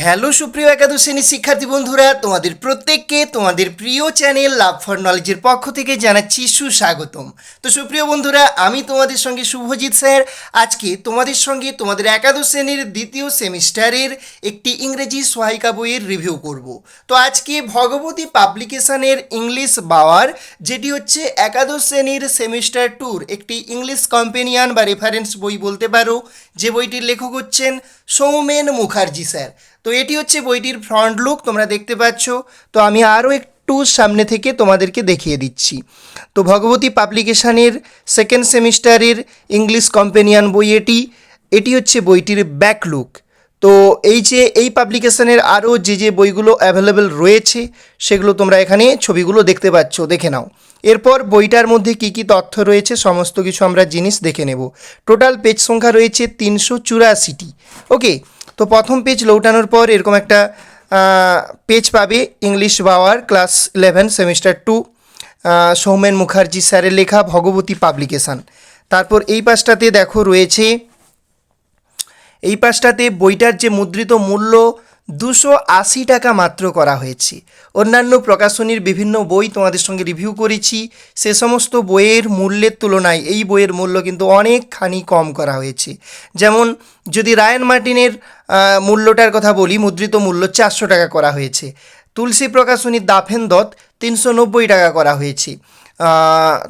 Hello সুপ্রিয় একাদশ শ্রেণীর শিক্ষার্থী বন্ধুরা, তোমাদের প্রত্যেককে তোমাদের প্রিয় চ্যানেল লাভ ফর নলেজের পক্ষ থেকে জানাচ্ছি সুস্বাগতম। তো সুপ্রিয় বন্ধুরা, আমি তোমাদের সঙ্গে শুভজিৎ স্যার আজকে তোমাদের সঙ্গে তোমাদের একাদশ শ্রেণীর দ্বিতীয় সেমিস্টারের একটি ইংরেজি সহায়িকা বইয়ের রিভিউ করব। তো আজকে ভগবতী পাবলিকেশনের ইংলিশ বাওয়ার, যেটি হচ্ছে একাদশ শ্রেণীর সেমিস্টার টুর একটি ইংলিশ কম্পেনিয়ান বা রেফারেন্স বই বলতে পারো, যে বইটির লেখক হচ্ছেন সৌমেন মুখার্জি স্যার। তো এটি হচ্ছে বইটির ফ্রন্ট লুক, তোমরা দেখতে পাচ্ছ। তো আমি আরও একটু সামনে থেকে তোমাদেরকে দেখিয়ে দিচ্ছি। তো ভগবতী পাবলিকেশনের সেকেন্ড সেমিস্টারের ইংলিশ কম্পেনিয়ান বই এটি হচ্ছে বইটির ব্যাক লুক। তো এই পাবলিকেশনের আরও যে বইগুলো অ্যাভেলেবেল রয়েছে সেগুলো তোমরা এখানে ছবিগুলো দেখতে পাচ্ছ, দেখে নাও। এরপর বইটার মধ্যে কি কি তথ্য রয়েছে সমস্ত কিছু আমরা জিনিস দেখে নেব। টোটাল পেজ সংখ্যা রয়েছে 384টি। ওকে, তো প্রথম পেজ লৌটানোর পর এরকম একটা পেজ পাবে, ইংলিশ বাওয়ার ক্লাস 11 সেমিস্টার 2, সৌমেন মুখার্জি স্যারের লেখা, ভগবতী পাবলিকেশান। তারপর এই পাশটাতে দেখো রয়েছে, এই পাশটাতে বইটার যে মুদ্রিত মূল্য 280 টাকা মাত্র করা হয়েছে। অন্যান্য প্রকাশনীর বিভিন্ন বই তোমাদের সঙ্গে রিভিউ করেছি, সে সমস্ত বইয়ের মূল্যের তুলনায় এই বইয়ের মূল্য কিন্তু অনেকখানি কম করা হয়েছে। যেমন যদি রায়ান মার্টিনের মূল্যটার কথা বলি, মুদ্রিত মূল্য 400 টাকা করা হয়েছে। তুলসী প্রকাশনীর দাফেন দত্ত 390 টাকা করা হয়েছে।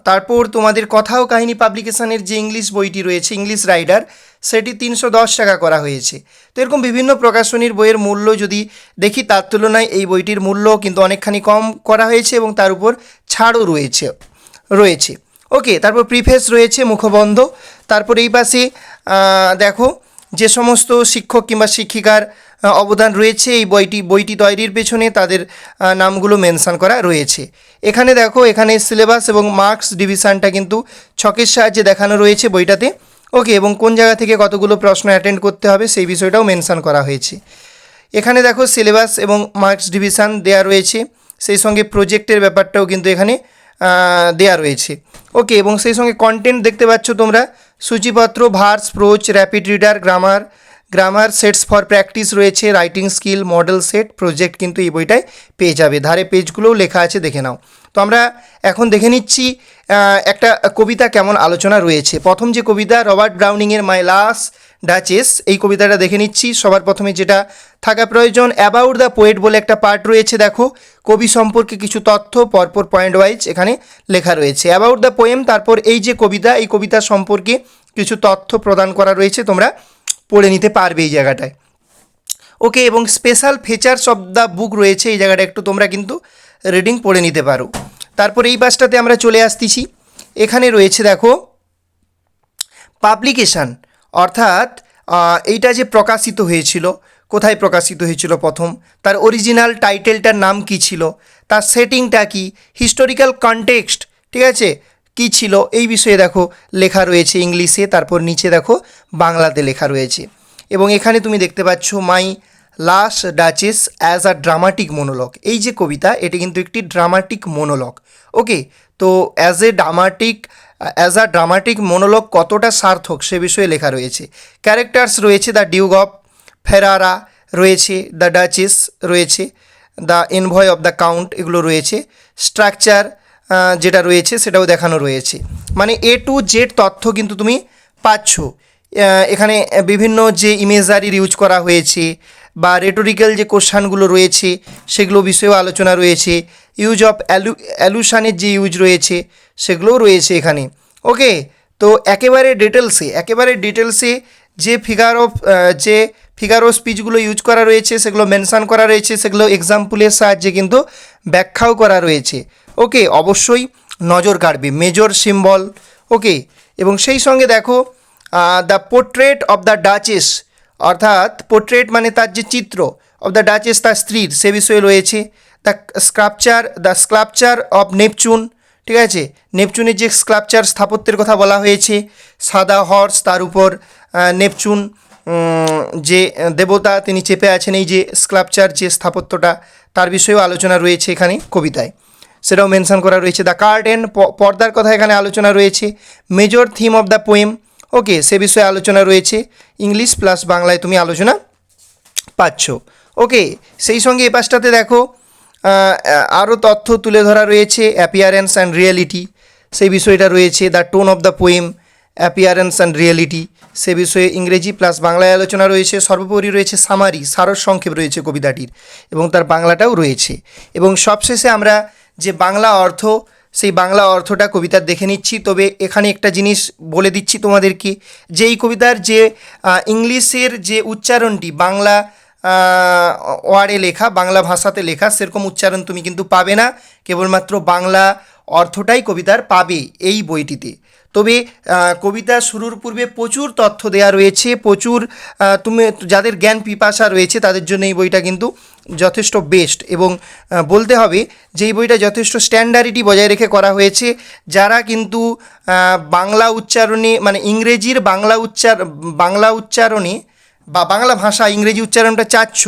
তারপর তোমাদের কথা ও কাহিনী পাবলিকেশনের যে ইংলিশ বইটি রয়েছে, ইংলিশ রাইডার, সেটি 310 টাকা করা হয়েছে। তো এরকম বিভিন্ন প্রকাশনীর বইয়ের মূল্য যদি দেখি, তার তুলনায় এই বইটির মূল্য কিন্তু অনেকখানি কম করা হয়েছে এবং তার উপর ছাড়ও রয়েছে। ওকে, তারপর প্রিফেস রয়েছে, মুখবন্ধ। তারপর এই পাশে দেখো যে সমস্ত শিক্ষক কিংবা শিক্ষিকার অবদান রয়েছে এই বইটি তৈরির পেছনে, তাদের নামগুলো মেনশন করা রয়েছে। এখানে দেখো, এখানে সিলেবাস এবং মার্কস ডিভিশনটা কিন্তু ছকের সাহায্যে দেখানো রয়েছে বইটাতে। ওকে, এবং কোন জায়গা থেকে কতগুলো প্রশ্ন অ্যাটেন্ড করতে হবে সেই বিষয়টাও মেনশন করা হয়েছে। এখানে দেখো সিলেবাস এবং মার্কস ডিভিশন দেয়া রয়েছে, সেই সঙ্গে প্রজেক্টের ব্যাপারটাও কিন্তু এখানে দেয়া রয়েছে। ওকে, এবং সেই সঙ্গে কন্টেন্ট দেখতে পাচ্ছ তোমরা, সূচিপত্র, verse, prose, rapid reader, grammar sets for practice রয়েছে, writing skill, model set, project কিন্তু এই বইটায় পেয়ে যাবে। ধারে পেজগুলোও লেখা আছে, দেখে নাও। তো আমরা এখন দেখে নিচ্ছি একটা কবিতা কেমন আলোচনা রয়েছে। প্রথম যে কবিতা, রবার্ট ব্রাউনিংয়ের মাই লাস্ট ডাচেস, এই কবিতাটা দেখে নিচ্ছি। সবার প্রথমে যেটা থাকা প্রয়োজন, অ্যাবাউট দ্য পোয়েট বলে একটা পার্ট রয়েছে। দেখো, কবি সম্পর্কে কিছু তথ্য পরপর পয়েন্ট ওয়াইজ এখানে লেখা রয়েছে। অ্যাবাউট দ্য পোয়েম, তারপর এই যে কবিতা, এই কবিতা সম্পর্কে কিছু তথ্য প্রদান করা রয়েছে, তোমরা পড়ে নিতে পারবে এই জায়গাটায়। ওকে, এবং special features of the book রয়েছে, এই জায়গাটা একটু তোমরা কিন্তু রিডিং পড়ে নিতে পারো। তারপর এই পাশটাতে আমরা চলে আসতেছি, এখানে রয়েছে দেখো পাবলিকেশান, অর্থাৎ এইটা যে প্রকাশিত হয়েছিল, কোথায় প্রকাশিত হয়েছিল প্রথম, তার অরিজিনাল টাইটেলটার নাম কি ছিল, তার সেটিংটা কি, হিস্টোরিক্যাল কনটেক্সট, ঠিক আছে, কী ছিল, এই বিষয়ে দেখো লেখা রয়েছে ইংলিশে। তারপর নিচে দেখো বাংলাতে লেখা রয়েছে। এবং এখানে তুমি দেখতে পাচ্ছ মাই last duchess as a dramatic মোনোলগ, এই যে কবিতা, এটি কিন্তু একটি ড্রামাটিক মোনোলগ। ওকে, তো অ্যাজ আ ড্রামাটিক মোনোলগ কতটা সার্থক সে বিষয়ে লেখা রয়েছে। ক্যারেক্টার্স রয়েছে, দ্য ডিউক অফ ফেরারা রয়েছে, দ্য ডাচেস রয়েছে, the envoy of the count, এগুলো রয়েছে। স্ট্রাকচার যেটা রয়েছে সেটাও দেখানো রয়েছে। মানে A to Z তথ্য কিন্তু তুমি পাচ্ছ। এখানে বিভিন্ন যে ইমেজারির ইউজ করা হয়েছে বা রেটোরিক্যাল যে কোশ্চানগুলো রয়েছে সেগুলো বিষয়েও আলোচনা রয়েছে। ইউজ অফ অ্যালুশানের যে ইউজ রয়েছে সেগুলোও রয়েছে এখানে। ওকে, তো একেবারে ডিটেলসে যে ফিগার অফ স্পিচগুলো ইউজ করা রয়েছে সেগুলো মেনশন করা রয়েছে, সেগুলো এক্সাম্পলের সাহায্যে কিন্তু ব্যাখ্যাও করা রয়েছে। ওকে, অবশ্যই নজর কাড়বে, মেজর সিম্বল। ওকে, এবং সেই সঙ্গে দেখো the portrait of the duchess, অর্থাৎ পোর্ট্রেট মানে তার যে চিত্র, অফ দ্য ডাচেস তার স্ত্রীর, সে বিষয়ে রয়েছে। দ্য স্কাল্পচার অফ নেপচুন, ঠিক আছে, নেপচুনের যে স্কাল্পচার স্থাপত্যের কথা বলা হয়েছে, সাদা হর্স, তার উপর নেপচুন যে দেবতা তিনি চেপে আছেন, এই যে স্কাল্পচার যে স্থাপত্যটা, তার বিষয়েও আলোচনা রয়েছে এখানে কবিতায়, সেটাও মেনশন করা রয়েছে। দ্য কার্টেন, পর্দার কথা এখানে আলোচনা রয়েছে। Major theme of the poem, okay, সে বিষয়ে আলোচনা রয়েছে। ইংলিশ প্লাস বাংলায় তুমি আলোচনা পাচ্ছ। ওকে, সেই সঙ্গে এ পাশটাতে দেখো আরও তথ্য তুলে ধরা রয়েছে, অ্যাপিয়ারেন্স অ্যান্ড রিয়েলিটি সেই বিষয়টা রয়েছে, the tone of the poem, appearance and reality সে বিষয়ে ইংরেজি প্লাস বাংলায় আলোচনা রয়েছে। সর্বোপরি রয়েছে সামারি, সারসংক্ষেপ রয়েছে কবিতাটির এবং তার বাংলাটাও রয়েছে। এবং সবশেষে আমরা যে বাংলা অর্থ, সেই বাংলা অর্থটা কবিতার দেখে নিচ্ছি। তবে এখানে একটা জিনিস বলে দিচ্ছি তোমাদেরকে, যে এই কবিতার যে ইংলিশের যে উচ্চারণটি বাংলা ওয়ার্ডে লেখা, বাংলা ভাষাতে লেখা, সেরকম উচ্চারণ তুমি কিন্তু পাবে না, কেবলমাত্র বাংলা অর্থটাই কবিতার পাবে এই বইটিতে। তবে কবিতা শুরুর পূর্বে প্রচুর তথ্য দেওয়া রয়েছে, প্রচুর তুমি যাদের জ্ঞান পিপাসা রয়েছে তাদের জন্য এই বইটা কিন্তু যথেষ্ট বেস্ট। এবং বলতে হবে যে এই বইটা যথেষ্ট স্ট্যান্ডার্ডিটি বজায় রেখে করা হয়েছে। যারা কিন্তু বাংলা উচ্চারণে মানে ইংরেজির বাংলা উচ্চারণে বা বাংলা ভাষা ইংরেজি উচ্চারণটা চাচ্ছ,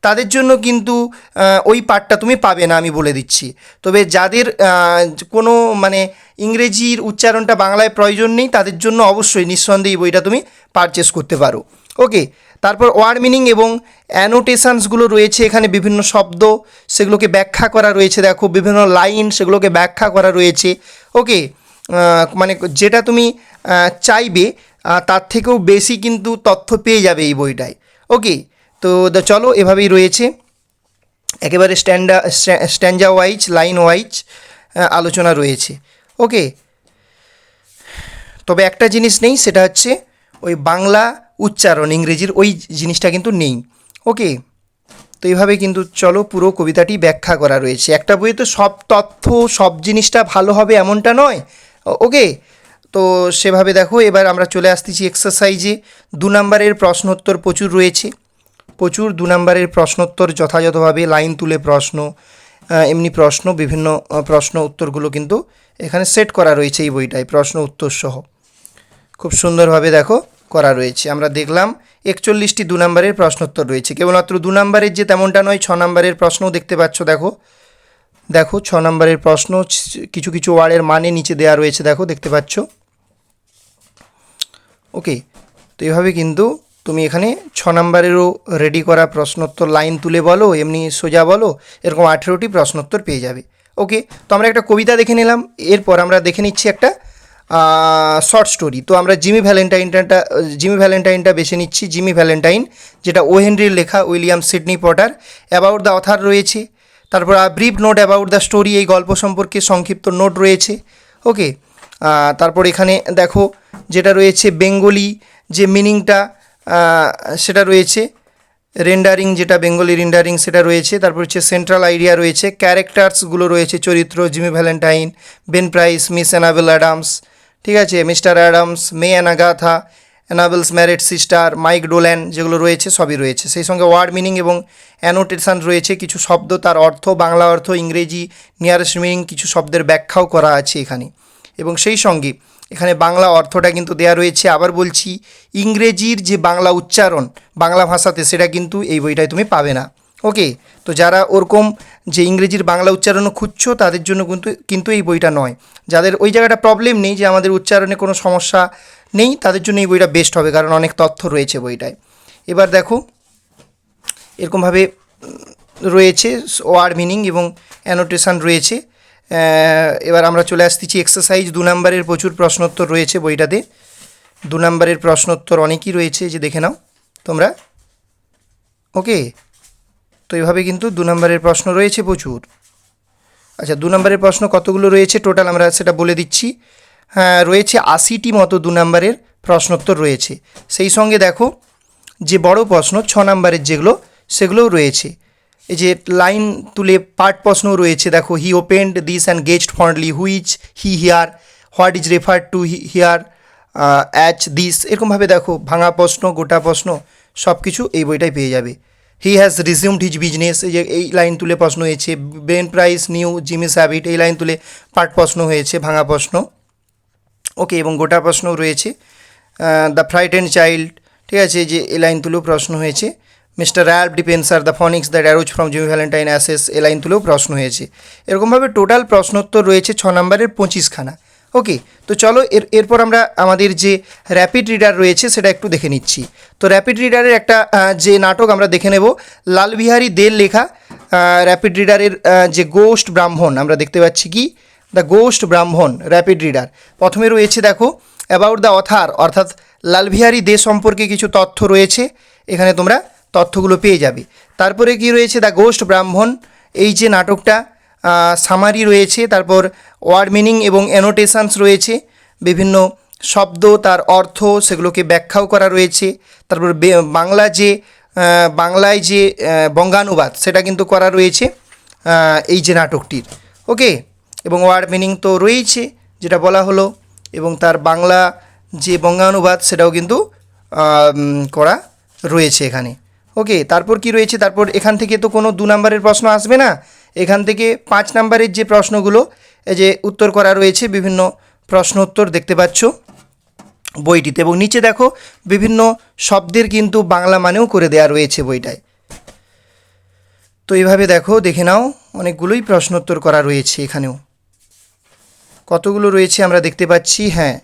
তাদের জন্য কিন্তু ওই পাঠটা তুমি পাবে না, আমি বলে দিচ্ছি। তবে যাদের কোনো মানে ইংরেজির উচ্চারণটা বাংলায় প্রয়োজন নেই, তাদের জন্য অবশ্যই নিঃসন্দেহে এই বইটা তুমি পারচেস করতে পারো। ওকে, তারপর ওয়ার্ড মিনিং এবং অ্যানোটেশনসগুলো রয়েছে এখানে, বিভিন্ন শব্দ সেগুলোকে ব্যাখ্যা করা রয়েছে, দেখো বিভিন্ন লাইন সেগুলোকে ব্যাখ্যা করা রয়েছে। ওকে, মানে যেটা তুমি চাইবে তার থেকেও বেশি কিন্তু তথ্য পেয়ে যাবে এই বইটায়। ওকে, তো চলো এভাবেই রয়েছে, একেবারে স্ট্যান্ডা ওয়াইজ, লাইন ওয়াইজ আলোচনা রয়েছে। ওকে, তবে একটা জিনিস নেই, সেটা হচ্ছে ওই বাংলা উচ্চারণ ইংরেজির ওই জিনিসটা কিন্তু নেই। ওকে, তো এইভাবে কিন্তু চলো পুরো কবিতাটি ব্যাখ্যা করা রয়েছে। একটা বইয়ে তো সব তথ্য সব জিনিসটা ভালো হবে এমনটা নয়। ওকে, তো সেভাবে দেখো। এবার আমরা চলে আসতেছি এক্সারসাইজে। 2 নম্বরের প্রশ্নোত্তর প্রচুর রয়েছে, প্রচুর 2 নম্বরের প্রশ্নোত্তর যথাযথভাবে লাইন তুলে প্রশ্ন, এমনি প্রশ্ন, বিভিন্ন প্রশ্ন উত্তরগুলো কিন্তু এখানে সেট করা রয়েছে এই বইটায়, প্রশ্ন উত্তর সহ খুব সুন্দরভাবে দেখো করা রয়েছে। আমরা দেখলাম 41টি 2 নম্বরের প্রশ্নোত্তর রয়েছে। কেবলমাত্র 2 নম্বরের যে তেমনটা নয়, 6 নম্বরের প্রশ্নও দেখতে পাচ্ছ। দেখো 6 নম্বরের প্রশ্ন, কিছু কিছু ওয়ার্ডের মানে নিচে দেওয়া রয়েছে, দেখো দেখতে পাচ্ছ। ওকে, তো এইভাবে কিন্তু তুমি এখানে 6 নম্বরেরও রেডি করা প্রশ্নোত্তর লাইন তুলে বলো, এমনি সোজা বলো, এরকম 18টি প্রশ্নোত্তর পেয়ে যাবে। ওকে, তো আমরা একটা কবিতা দেখে নিলাম, এরপর আমরা দেখে নিচ্ছি একটা শর্ট স্টোরি। তো আমরা জিমি ভ্যালেন্টাইনটা বেছে নিচ্ছি। জিমি ভ্যালেন্টাইন, যেটা ও হেনরির লেখা, William Sydney Potter. About the author রয়েছে, তারপর brief note about the story, এই গল্প সম্পর্কে সংক্ষিপ্ত নোট রয়েছে। ওকে, তারপর এখানে দেখো যেটা রয়েছে বেঙ্গলি যে মিনিংটা সেটা রয়েছে, রেন্ডারিং যেটা বেঙ্গলি রেন্ডারিং সেটা রয়েছে। তারপর হচ্ছে সেন্ট্রাল আইডিয়া রয়েছে, ক্যারেক্টার্সগুলো রয়েছে, চরিত্র, Jimmy Valentine, Ben Price, Miss Annabel Adams, ঠিক আছে, Mr Adams, May and Agatha, Annabel's married sister, Mike Dolan, যেগুলো রয়েছে সবই রয়েছে। সেই সঙ্গে ওয়ার্ড মিনিং এবং অ্যানোটেশন রয়েছে, কিছু শব্দ তার অর্থ, বাংলা অর্থ, ইংরেজি নিয়ারেস্ট মিনিং, কিছু শব্দের ব্যাখ্যাও করা আছে এখানে। এবং সেই সঙ্গে এখানে বাংলা অর্থটা কিন্তু দেয়া রয়েছে। আবার বলছি, ইংরেজির যে বাংলা উচ্চারণ বাংলা ভাষাতে, সেটা কিন্তু এই বইটায় তুমি পাবে না। ওকে, তো যারা ওরকম যে ইংরেজির বাংলা উচ্চারণও খুঁজছো, তাদের জন্য কিন্তু এই বইটা নয়। যাদের ওই জায়গাটা প্রবলেম নেই, যে আমাদের উচ্চারণে কোনো সমস্যা নেই, তাদের জন্য এই বইটা বেস্ট হবে, কারণ অনেক তথ্য রয়েছে বইটায়। এবার দেখো এরকমভাবে রয়েছে ওয়ার্ড মিনিং এবং অ্যানোটেশন রয়েছে। এবার আমরা চলে আসতেছি এক্সারসাইজ। 2 নম্বরের প্রচুর প্রশ্নোত্তর রয়েছে বইটাতে। 2 নম্বরের প্রশ্নোত্তর অনেকই রয়েছে, যে দেখে নাও তোমরা। ওকে, তো এইভাবে কিন্তু 2 নম্বরের প্রশ্ন রয়েছে প্রচুর। আচ্ছা, 2 নম্বরের প্রশ্ন কতগুলো রয়েছে টোটাল আমরা সেটা বলে দিচ্ছি। হ্যাঁ, রয়েছে 80টি মতো 2 নম্বরের প্রশ্নোত্তর রয়েছে। সেই সঙ্গে দেখো যে বড় প্রশ্ন 6 নম্বরের যেগুলো, সেগুলোও রয়েছে। এই যে লাইন তুলে পার্ট প্রশ্নও রয়েছে, দেখো, he opened this and gazed fondly, which he here, what is referred to here as this, এরকমভাবে দেখো ভাঙা প্রশ্ন, গোটা প্রশ্ন সব কিছু এই বইটাই পেয়ে যাবে। হি হ্যাজ রিজিউমড হিজ বিজনেস, এই যে এই লাইন তুলে প্রশ্ন হয়েছে। Ben price new Jimmy's habit, এই লাইন তুলে পার্ট প্রশ্ন হয়েছে, ভাঙা প্রশ্ন। ওকে, এবং গোটা প্রশ্নও রয়েছে। দ্য ফ্রাইটেন্ড চাইল্ড, ঠিক আছে, যে এই লাইন তুলেও প্রশ্ন হয়েছে। Mister Ralph D Spencer, the phoenix that arose from Jimmy Valentine ashes, এই লাইন তুলেও প্রশ্ন হয়েছে। এরকমভাবে টোটাল প্রশ্নোত্তর রয়েছে 6 নম্বরের 25খানা। ওকে, তো চলো এরপর আমরা আমাদের যে র্যাপিড রিডার রয়েছে সেটা একটু দেখে নিচ্ছি। তো র্যাপিড রিডারের একটা যে নাটক আমরা দেখে নেব, লালবিহারী দের লেখা র্যাপিড রিডারের যে গোস্ট ব্রাহ্মণ আমরা দেখতে পাচ্ছি, কি দ্য গোস্ট ব্রাহ্মণ র্যাপিড রিডার। প্রথমে রয়েছে দেখো অ্যাবাউট দ্য অথার, অর্থাৎ লালবিহারী দে সম্পর্কে কিছু তথ্য রয়েছে, এখানে তোমরা তথ্যগুলো পেয়ে যাবে। তারপরে কি রয়েছে, দ্য গোস্ট ব্রাহ্মণ, এই যে নাটকটা সামারি রয়েছে, তারপর ওয়ার্ড মিনিং এবং অ্যানোটেশনস রয়েছে, বিভিন্ন শব্দ তার অর্থ সেগুলোকে ব্যাখ্যাও করা রয়েছে। তারপর বাংলায় যে বঙ্গানুবাদ সেটা কিন্তু করা রয়েছে এই যে নাটকটির। ওকে, এবং ওয়ার্ড মিনিং তো রয়েছে যেটা বলা হলো, এবং তার বাংলা যে বঙ্গানুবাদ সেটাও কিন্তু করা রয়েছে এখানে। ওকে, তারপর কি রয়েছে, তারপর এখান থেকে তো কোনো 2 নম্বরের প্রশ্ন আসবে না, এখান থেকে 5 নম্বরের যে প্রশ্নগুলো এই যে উত্তর করা রয়েছে, বিভিন্ন প্রশ্ন উত্তর দেখতে পাচ্ছ বইটিতে, এবং নিচে দেখো বিভিন্ন শব্দের কিন্তু বাংলা মানেও করে দেওয়া রয়েছে বইটায়। তো এইভাবে দেখো, দেখে নাও, অনেকগুলোই প্রশ্নোত্তর করা রয়েছে এখানেও। কতগুলো রয়েছে আমরা দেখতে পাচ্ছি, হ্যাঁ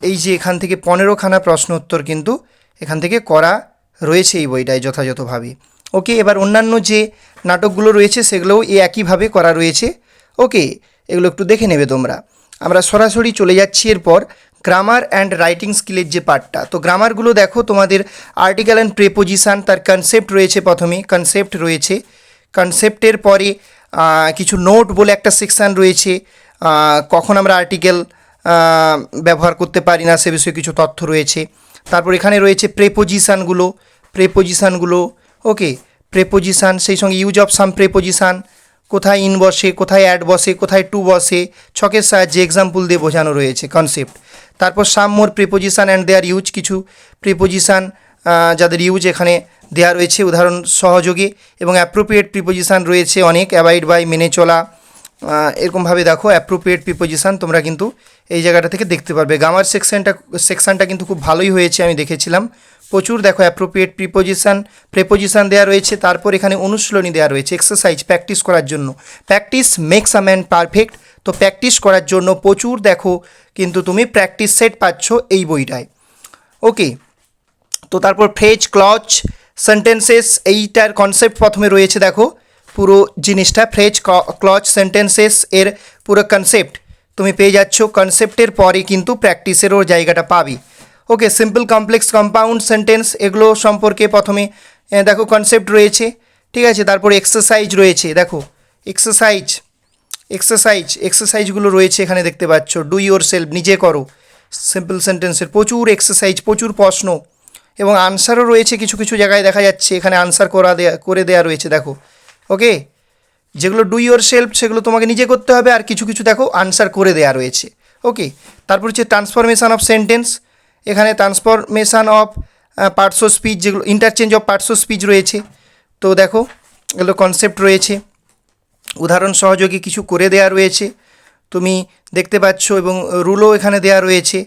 এই যে এখান থেকে 15খানা প্রশ্ন উত্তর কিন্তু এখান থেকে করা রয়েছে এই বইটায় যথাযথভাবে। ওকে, এবার অন্যান্য যে নাটকগুলো রয়েছে সেগুলোও এই একইভাবে করা রয়েছে। ওকে, এগুলো একটু দেখে নেবে তোমরা। আমরা সরাসরি চলে যাচ্ছি এরপর গ্রামার অ্যান্ড রাইটিং স্কিলের যে পার্টটা। তো গ্রামারগুলো দেখো, তোমাদের আর্টিকেল অ্যান্ড প্রেপোজিশান, তার কনসেপ্ট রয়েছে, প্রথমে কনসেপ্ট রয়েছে, কনসেপ্টের পরে কিছু নোট বলে একটা সেকশান রয়েছে, কখন আমরা আর্টিকেল ব্যবহার করতে পারি না সে বিষয়ে কিছু তথ্য রয়েছে। তারপর এখানে রয়েছে প্রেপোজিশানগুলো। ওকে, প্রেপোজিশান, সেই সঙ্গে ইউজ অফ সাম প্রেপোজিশান, কোথায় ইন বসে, কোথায় অ্যাড বসে, কোথায় টু বসে, ছকের সাহায্যে এক্সাম্পল দিয়ে বোঝানো রয়েছে কনসেপ্ট। তারপর সাম মোর প্রেপোজিশান অ্যান্ড দেয়ার ইউজ, কিছু প্রিপোজিশান যাদের ইউজ এখানে দেওয়া রয়েছে উদাহরণ সহযোগে, এবং অ্যাপ্রোপ্রিয়েট প্রিপোজিশান রয়েছে অনেক, অ্যাবাইড বাই, মেনে চলা, এরকমভাবে দেখো অ্যাপ্রোপ্রিয়েট প্রিপোজিশান তোমরা কিন্তু এই জায়গাটা থেকে দেখতে পারবে। গ্রামার সেকশনটা কিন্তু খুব ভালোই হয়েছে, আমি দেখেছিলাম, প্রচুর দেখো অ্যাপ্রোপ্রিয়েট প্রেপোজিশান দেওয়া রয়েছে। তারপর এখানে অনুশীলনী দেওয়া রয়েছে, এক্সারসাইজ প্র্যাকটিস করার জন্য, practice makes a man perfect. তো প্র্যাকটিস করার জন্য প্রচুর দেখো কিন্তু তুমি প্র্যাকটিস সেট পাচ্ছ এই বইটায়। ওকে, তো তারপর ফ্রেজ, ক্লজ, সেন্টেন্সেস, এইটার কনসেপ্ট প্রথমে রয়েছে, দেখো পুরো জিনিসটা ফ্রেজ, ক্লজ, সেন্টেন্সেস এর পুরো কনসেপ্ট তুমি পেয়ে যাচ্ছ। কনসেপ্টের পরে কিন্তু প্র্যাকটিসেরও জায়গাটা পাবে। ওকে, সিম্পল, কমপ্লেক্স, কম্পাউন্ড সেন্টেন্স, এগুলো সম্পর্কে প্রথমে দেখো কনসেপ্ট রয়েছে, ঠিক আছে। তারপরে এক্সারসাইজ রয়েছে, দেখো এক্সারসাইজগুলো রয়েছে এখানে দেখতে পাচ্ছ, ডু ইয়োর সেলফ, নিজে করো, সিম্পল সেন্টেন্সের প্রচুর এক্সারসাইজ, প্রচুর প্রশ্ন, এবং আনসারও রয়েছে কিছু কিছু জায়গায় দেখা যাচ্ছে এখানে আনসার করে দেওয়া রয়েছে দেখো। ওকে, যেগুলো ডু ইয়োর সেলফ সেগুলো তোমাকে নিজে করতে হবে, আর কিছু কিছু দেখো আনসার করে দেওয়া রয়েছে। ওকে, তারপর হচ্ছে ট্রান্সফরমেশান অফ সেন্টেন্স, এখানে transformation of parts of speech, যেগুলো interchange of parts of speech রয়েছে। তো দেখো এগুলো কনসেপ্ট রয়েছে, উদাহরণ সহযোগী কিছু করে দেওয়া রয়েছে তুমি দেখতে পাচ্ছ, এবং রুলও এখানে দেওয়া রয়েছে,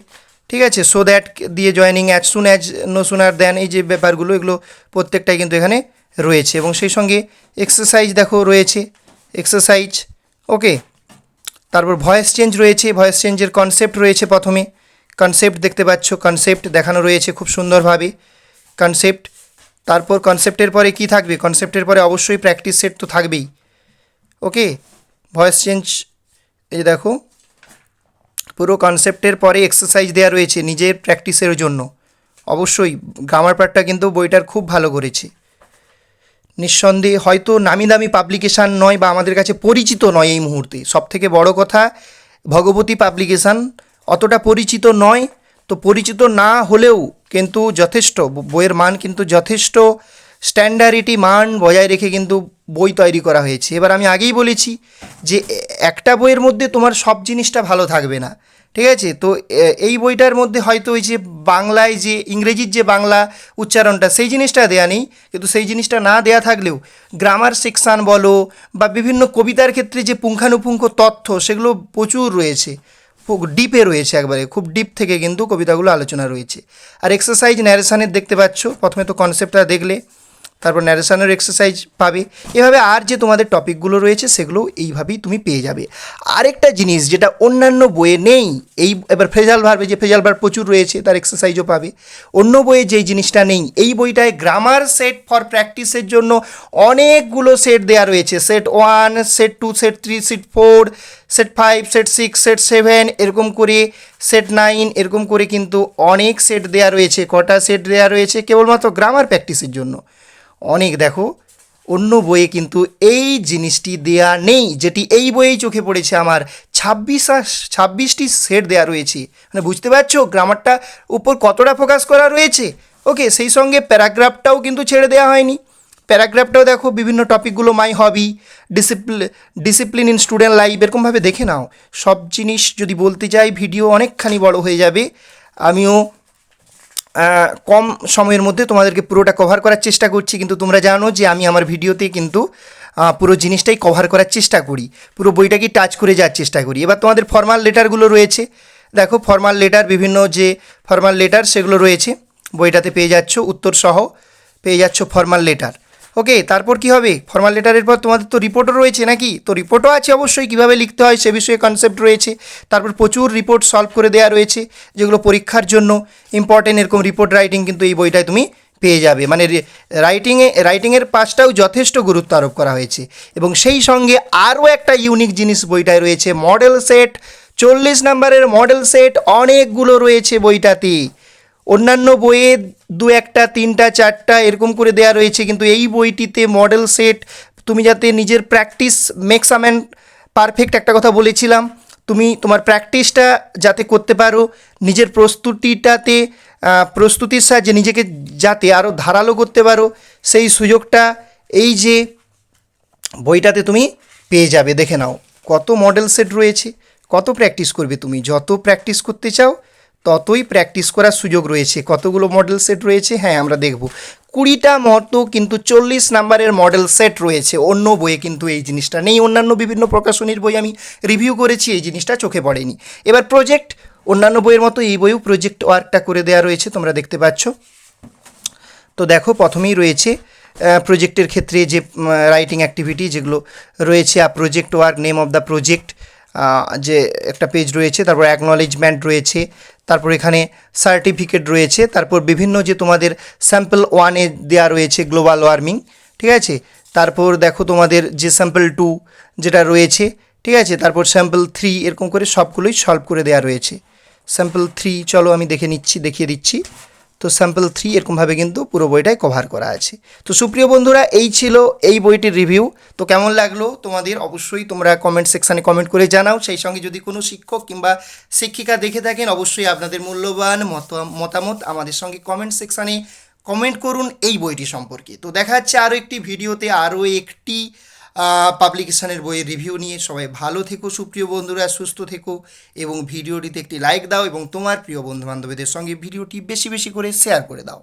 ঠিক আছে। সো দ্যাট দিয়ে joining, as soon as, no sooner than, এই যে ব্যাপারগুলো এগুলো প্রত্যেকটাই কিন্তু এখানে রয়েছে, এবং সেই সঙ্গে এক্সারসাইজ দেখো রয়েছে, এক্সারসাইজ। ওকে, তারপর ভয়েস চেঞ্জ রয়েছে, ভয়েস চেঞ্জের কনসেপ্ট রয়েছে, প্রথমে কনসেপ্ট দেখতে পাচ্ছ, কনসেপ্ট দেখানো রয়েছে খুব সুন্দরভাবে, কনসেপ্ট। তারপর কনসেপ্টের পরে কি থাকবে, কনসেপ্টের পরে অবশ্যই প্র্যাকটিস সেট তো থাকবেই। ওকে, ভয়েস চেঞ্জ, এই দেখো পুরো কনসেপ্টের পরে এক্সারসাইজ দেওয়া রয়েছে নিজের প্র্যাকটিসের জন্য। অবশ্যই গ্রামার পার্টটা কিন্তু বইটার খুব ভালো করেছে, নিঃসন্দেহে হয়তো নামি দামি পাবলিকেশান নয় বা আমাদের কাছে পরিচিত নয় এই মুহূর্তে, সবথেকে বড় কথা ভগবতী পাবলিকেশান অতটা পরিচিত নয়, তো পরিচিত না হলেও কিন্তু যথেষ্ট বইয়ের মান কিন্তু যথেষ্ট স্ট্যান্ডার্ডিটি, মান বজায় রেখে কিন্তু বই তৈরি করা হয়েছে। এবার আমি আগেই বলেছি যে একটা বইয়ের মধ্যে তোমার সব জিনিসটা ভালো থাকবে না, ঠিক আছে। তো এই বইটার মধ্যে হয়তো ওই যে বাংলায় যে ইংরেজির যে বাংলা উচ্চারণটা সেই জিনিসটা দেয়া নেই, কিন্তু সেই জিনিসটা না দেয়া থাকলেও গ্রামার সেকশান বলো বা বিভিন্ন কবিতার ক্ষেত্রে যে পুঙ্খানুপুঙ্খ তথ্য সেগুলো প্রচুর রয়েছে, ডিপে রয়েছে, একবারে খুব ডিপ থেকে কিন্তু কবিতাগুলো আলোচনা রয়েছে। আর এক্সারসাইজ ন্যারেশানের দেখতে পাচ্ছ, প্রথমে তো কনসেপ্টটা দেখলে, তারপর ন্যারেশনের এক্সারসাইজ পাবে। এভাবে আর যে তোমাদের টপিকগুলো রয়েছে সেগুলো এইভাবেই তুমি পেয়ে যাবে। আরেকটা জিনিস যেটা অন্যান্য বইয়ে নেই, এই এবার ফ্রেজাল ভার্বে, যে ফ্রেজাল ভার্ব প্রচুর রয়েছে তার এক্সারসাইজও পাবে। অন্য বইয়ে যেই জিনিসটা নেই, এই বইটায় গ্রামার সেট ফর প্র্যাকটিসের জন্য অনেকগুলো সেট দেওয়া রয়েছে। Set 1, set 2, set 3, set 4, set 5, set 6, set 7, এরকম করে সেট 9, এরকম করে কিন্তু অনেক সেট দেওয়া রয়েছে। কটা সেট দেওয়া রয়েছে কেবলমাত্র গ্রামার প্র্যাকটিসের জন্য? অনেক। দেখো অন্য বইয়ে কিন্তু এই জিনিসটি দেয়া নেই, যেটি এই বইয়েই চোখে পড়েছে আমার। 26টি সেট দেয়া রয়েছে। মানে বুঝতে পারছো গ্রামারটা উপর কতটা ফোকাস করা রয়েছে। ওকে, সেই সঙ্গে প্যারাগ্রাফটাও কিন্তু ছেড়ে দেওয়া হয়নি। প্যারাগ্রাফটাও দেখো বিভিন্ন টপিকগুলো, মাই হবি, ডিসিপ্লিন ইন স্টুডেন্ট লাইফ, এরকমভাবে দেখে নাও। সব জিনিস যদি বলতে যাই ভিডিও অনেকখানি বড় হয়ে যাবে। আমিও কম সময়ের মধ্যে তোমাদেরকে পুরোটা কভার করার চেষ্টা করছি, কিন্তু তোমরা জানো যে আমি আমার ভিডিওতে কিন্তু পুরো জিনিসটাই কভার করার চেষ্টা করি, পুরো বইটাকে টাচ করে যাওয়ার চেষ্টা করি। এবার তোমাদের ফর্মাল লেটারগুলো রয়েছে। দেখো ফর্মাল লেটার, বিভিন্ন যে ফর্মাল লেটার সেগুলো রয়েছে বইটাতে পেয়ে যাচ্ছ, উত্তর সহ পেয়ে যাচ্ছ ফর্মাল লেটার। ওকে, তারপর কি হবে? ফর্মাল লেটারের পর তোমাদের তো রিপোর্টও রয়েছে নাকি? তো রিপোর্টও আছে অবশ্যই, কীভাবে লিখতে হয় সে বিষয়ে কনসেপ্ট রয়েছে। তারপর প্রচুর রিপোর্ট সলভ করে দেওয়া রয়েছে, যেগুলো পরীক্ষার জন্য ইম্পর্টেন্ট। এরকম রিপোর্ট রাইটিং কিন্তু এই বইটায় তুমি পেয়ে যাবে। মানে রাইটিংয়ের পাশটাও যথেষ্ট গুরুত্ব আরোপ করা হয়েছে। এবং সেই সঙ্গে আরও একটা ইউনিক জিনিস বইটায় রয়েছে, মডেল সেট। 40 নম্বরের মডেল সেট অনেকগুলো রয়েছে বইটাতে। অন্যান্য বইয়ে 2, 1, 3, 4টা এরকম করে দেওয়া রয়েছে, কিন্তু এই বইটিতে মডেল সেট তুমি যাতে নিজের practice makes a man perfect, একটা কথা বলেছিলাম, তুমি তোমার প্র্যাকটিসটা যাতে করতে পারো, নিজের প্রস্তুতির সাহায্যে নিজেকে যাতে আরও ধারালো করতে পারো, সেই সুযোগটা এই যে বইটাতে তুমি পেয়ে যাবে। দেখে নাও কত মডেল সেট রয়েছে, কত প্র্যাকটিস করবে তুমি। যত প্র্যাকটিস করতে চাও ততই প্র্যাকটিস করার সুযোগ রয়েছে। কতগুলো মডেল সেট রয়েছে? হ্যাঁ, আমরা দেখব 20টা মতো কিন্তু 40 নাম্বারের মডেল সেট রয়েছে। অন্য বইয়ে কিন্তু এই জিনিসটা নেই। অন্যান্য বিভিন্ন প্রকাশনীর বই আমি রিভিউ করেছি, এই জিনিসটা চোখে পড়েনি। এবার প্রজেক্ট, অন্যান্য বইয়ের মতো এই বইও প্রজেক্ট ওয়ার্কটা করে দেওয়া রয়েছে, তোমরা দেখতে পাচ্ছ। তো দেখো প্রথমেই রয়েছে প্রজেক্টের ক্ষেত্রে যে রাইটিং অ্যাক্টিভিটি যেগুলো রয়েছে, project work, name of the project, যে একটা পেজ রয়েছে, তারপর অ্যাকনলেজমেন্ট রয়েছে, তারপর এখানে সার্টিফিকেট রয়েছে, তারপর বিভিন্ন যে তোমাদের স্যাম্পল 1-এ দেওয়া রয়েছে গ্লোবাল ওয়ার্মিং, ঠিক আছে। তারপর দেখো তোমাদের যে স্যাম্পল 2 যেটা রয়েছে, ঠিক আছে। তারপর স্যাম্পল 3, এরকম করে সবগুলোই সলভ করে দেওয়া রয়েছে। স্যাম্পল 3 চলো আমি দেখিয়ে দিচ্ছি। তো স্যাম্পল 3 এরকমভাবে কিন্তু পুরো বইটাই কভার করা আছে। তো সুপ্রিয় বন্ধুরা, এই ছিল এই বইটির রিভিউ। তো কেমন লাগলো তোমাদের অবশ্যই তোমরা কমেন্ট সেকশানে কমেন্ট করে জানাও। সেই সঙ্গে যদি কোনো শিক্ষক কিংবা শিক্ষিকা দেখে থাকেন, অবশ্যই আপনাদের মূল্যবান মতামত আমাদের সঙ্গে কমেন্ট সেকশানে কমেন্ট করুন এই বইটি সম্পর্কে। তো দেখা যাচ্ছে আরও একটি ভিডিওতে, আরও একটি পাবলিকেশনের বইয়ের রিভিউ নিয়ে। সবাই ভালো থেকো সুপ্রিয় বন্ধুরা, সুস্থ থেকো, এবং ভিডিওটিতে একটি লাইক দাও এবং তোমার প্রিয় বন্ধুবান্ধবীদের সঙ্গে ভিডিওটি বেশি বেশি করে শেয়ার করে দাও।